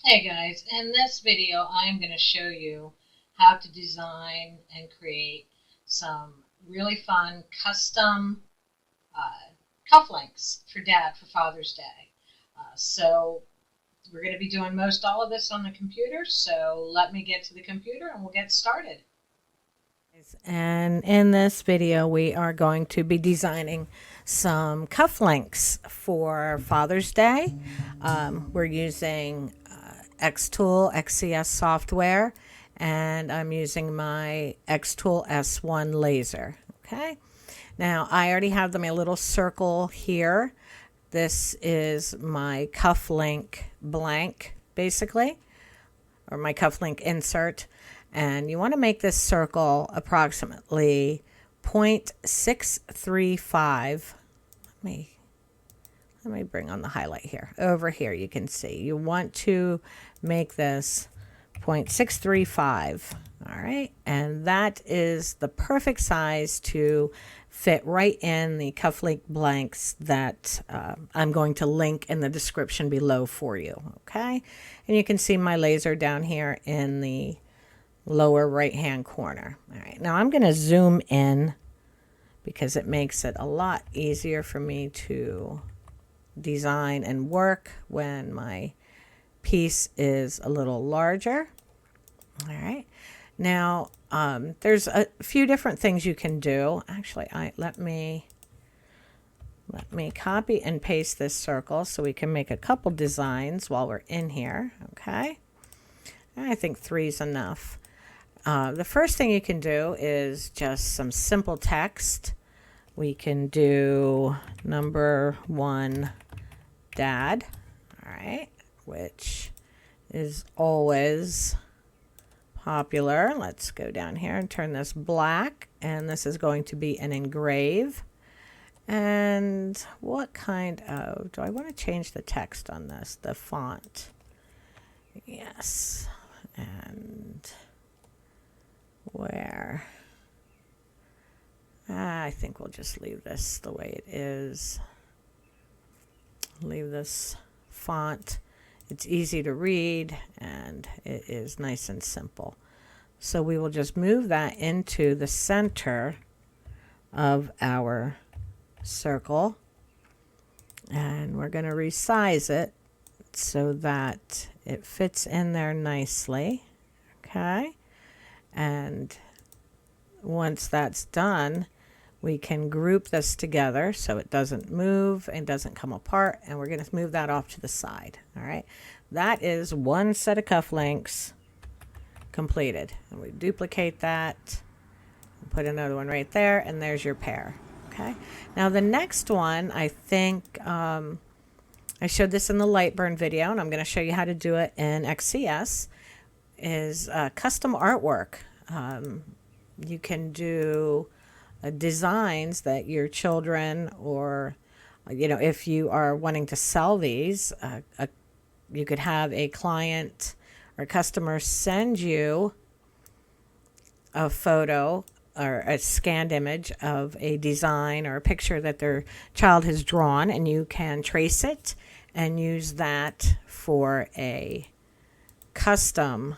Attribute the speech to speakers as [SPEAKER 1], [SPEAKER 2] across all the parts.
[SPEAKER 1] Hey guys, in this video I'm going to show you how to design and create some really fun custom uh, cufflinks for Dad for Father's Day. So we're going to be doing most all of this on the computer, so let me get to the computer and we'll get started.
[SPEAKER 2] And in this video, we are going to be designing some cufflinks for Father's Day. We're using xTool XCS Software, and I'm using my xTool S1 laser. Okay. Now, I already have my little circle here. This is my cufflink blank, basically, or my cufflink insert. And you want to make this circle approximately 0.635. Let me bring on the highlight here. Over here you can see. You want to make this 0.635. All right. And that is the perfect size to fit right in the cufflink blanks that I'm going to link in the description below for you. Okay. And you can see my laser down here in the lower right hand corner. All right. Now I'm going to zoom in because it makes it a lot easier for me to design and work when my piece is a little larger. All right. Now, there's a few different things you can do. Actually, let me copy and paste this circle so we can make a couple designs while we're in here. Okay. I think 3 is enough. The first thing you can do is just some simple text. We can do number 1, Dad. All right. Which is always popular. Let's go down here and turn this black, and this is going to be an engrave. And what kind of, do I want to change the text on this, the font? Yes. And where? I think we'll just leave this the way it is. Leave this font. It's easy to read and it is nice and simple. So we will just move that into the center of our circle, and we're going to resize it so that it fits in there nicely. Okay. And once that's done, we can group this together so it doesn't move and doesn't come apart, and we're going to move that off to the side. All right. That is one set of cufflinks completed. And we duplicate that and put another one right there, and there's your pair. Okay. Now the next one, I think I showed this in the Lightburn video, and I'm going to show you how to do it in XCS, is custom artwork. You can do designs that your children, or if you are wanting to sell these, you could have a client or customer send you a photo or a scanned image of a design or a picture that their child has drawn, and you can trace it and use that for a custom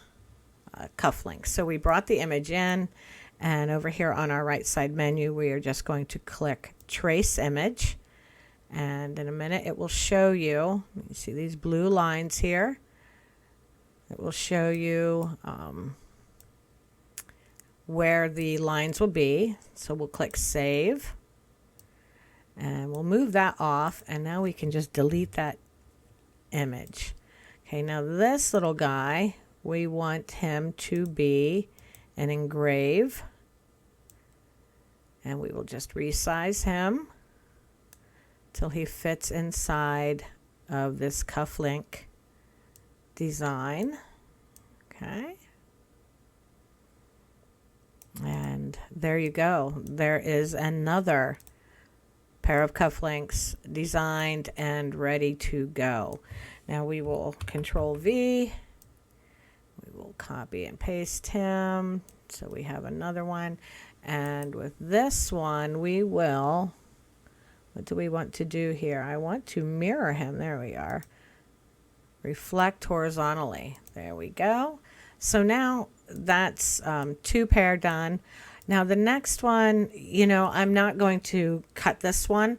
[SPEAKER 2] cufflink. So we brought the image in, and over here on our right side menu, we are just going to click Trace Image. And in a minute, it will show you, you see these blue lines here. It will show you where the lines will be. So we'll click Save. And we'll move that off. And now we can just delete that image. Okay, now this little guy, we want him to be an engrave. And we will just resize him till he fits inside of this cufflink design. Okay. And there you go. There is another pair of cufflinks designed and ready to go. Now we will Control V. We will copy and paste him. So we have another one. And with this one, we will, what do we want to do here? I want to mirror him. There we are. reflect horizontally. There we go. So now that's 2 pair done. Now the next one, I'm not going to cut this one.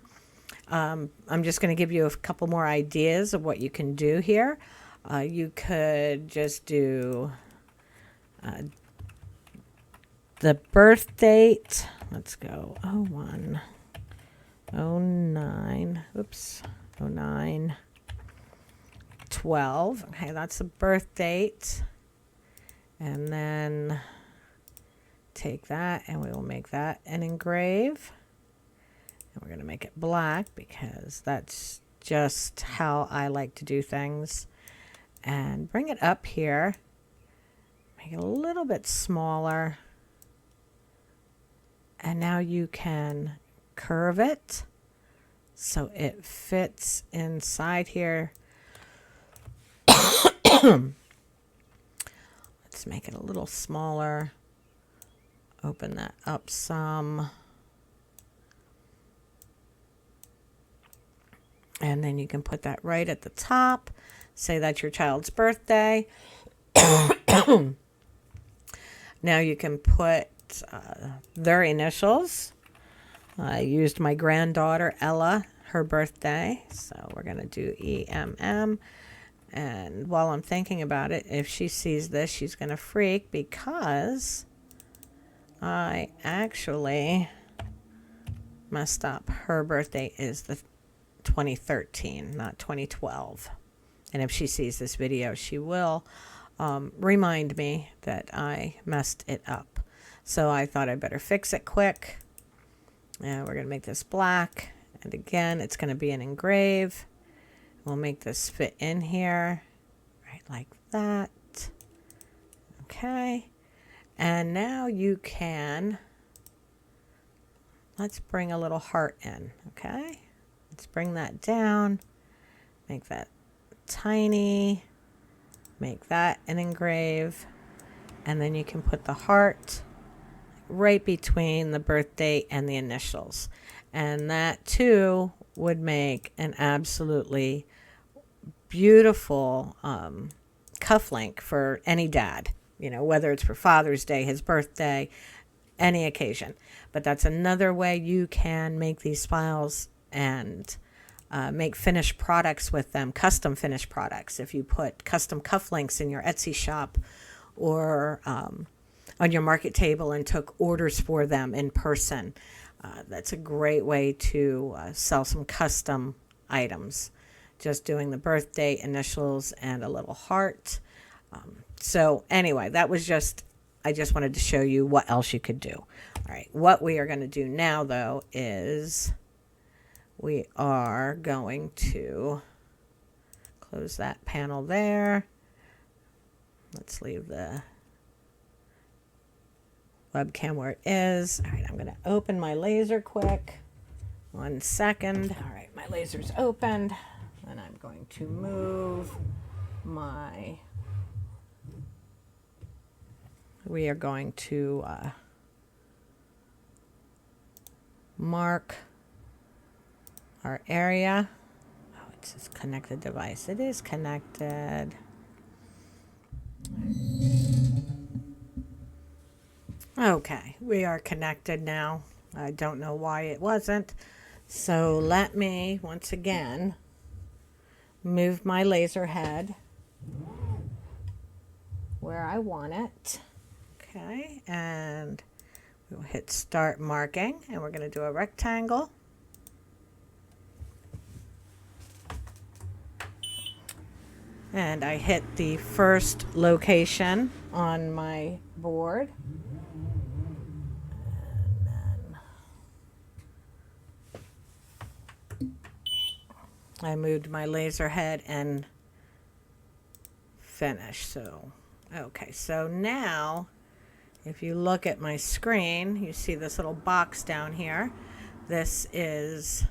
[SPEAKER 2] I'm just going to give you a couple more ideas of what you can do here. You could just do the birth date. Let's go 01, 09, oops, 09, 12. Okay, that's the birth date. And then take that and we will make that an engrave. And we're going to make it black because that's just how I like to do things. And bring it up here. Make it a little bit smaller. And now you can curve it so it fits inside here. Let's make it a little smaller. Open that up some. And then you can put that right at the top. Say that's your child's birthday. Now you can put their initials. I used my granddaughter Ella, her birthday. So we're going to do EMM. And while I'm thinking about it, if she sees this, she's going to freak because I actually messed up. Her birthday is the 2013, not 2012. And if she sees this video, she will remind me that I messed it up. So I thought I better fix it quick. And we're going to make this black. And again, it's going to be an engrave. We'll make this fit in here, right like that. Okay. And now you can, let's bring a little heart in, okay? Let's bring that down, make that tiny, make that an engrave, and then you can put the heart right between the birth date and the initials. And that too would make an absolutely beautiful cufflink for any dad, whether it's for Father's Day, his birthday, any occasion. But that's another way you can make these files and make finished products with them, custom finished products. If you put custom cufflinks in your Etsy shop or on your market table and took orders for them in person, that's a great way to sell some custom items. Just doing the birthday, initials, and a little heart. So anyway, that was I just wanted to show you what else you could do. All right, what we are going to do now, though, is we are going to close that panel there. Let's leave the webcam where it is. All right, I'm going to open my laser quick. 1 second. All right, my laser's opened. And I'm going to move we are going to mark our area. Oh, it says connected device. It is connected. Okay, we are connected now. I don't know why it wasn't. So let me, once again, move my laser head where I want it. Okay, and we'll hit start marking, and we're going to do a rectangle. And I hit the first location on my board. I moved my laser head and finished. So, okay, so now if you look at my screen, you see this little box down here. This is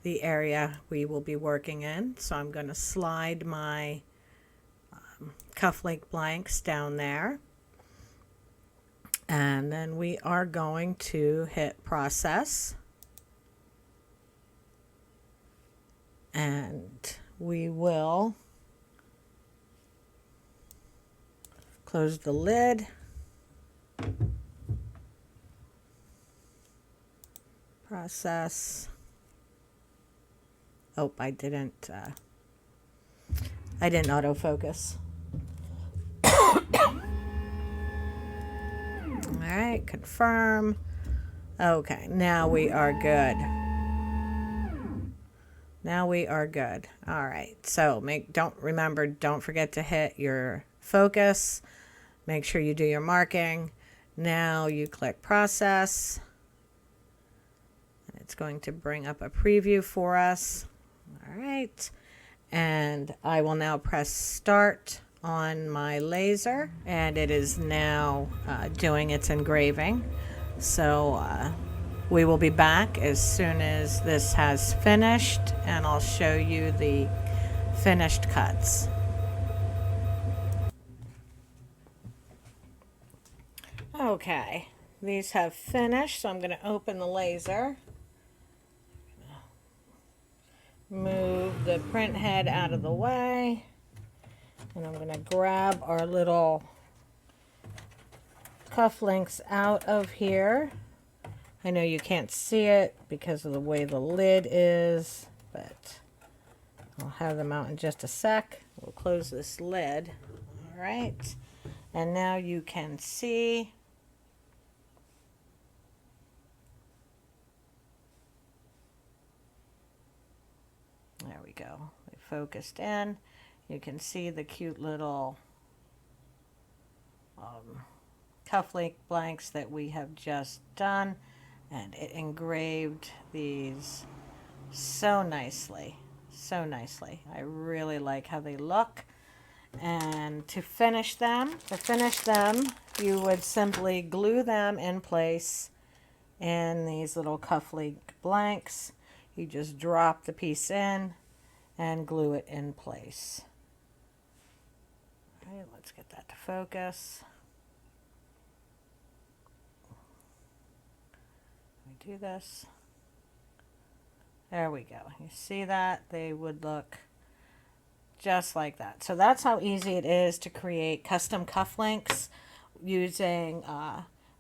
[SPEAKER 2] the area we will be working in. So I'm going to slide my cufflink blanks down there. And then we are going to hit process. And we will Close the lid. Process. Oh, I didn't autofocus. All right, confirm. Okay, now we are good. Now we are good. All right, so don't forget to hit your focus. Make sure you do your marking. Now you click process. It's going to bring up a preview for us. All right, and I will now press start on my laser, and it is now doing its engraving. So we will be back as soon as this has finished, and I'll show you the finished cuts. Okay, these have finished, so I'm going to open the laser. Move the print head out of the way, and I'm going to grab our little cufflinks out of here. I know you can't see it because of the way the lid is, but I'll have them out in just a sec. We'll close this lid. All right, and now you can see there we go. They focused in. You can see the cute little cufflink blanks that we have just done, and it engraved these so nicely. So nicely. I really like how they look. And to finish them, you would simply glue them in place in these little cufflink blanks. You just drop the piece in and glue it in place. All right, let's get that to focus. Let me do this. There we go. You see that? They would look just like that. So that's how easy it is to create custom cufflinks using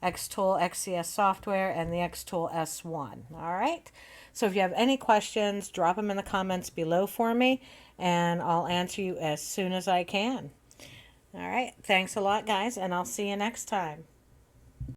[SPEAKER 2] xTool XCS Software and the xTool S1. All right. So if you have any questions, drop them in the comments below for me, and I'll answer you as soon as I can. All right. Thanks a lot, guys, and I'll see you next time.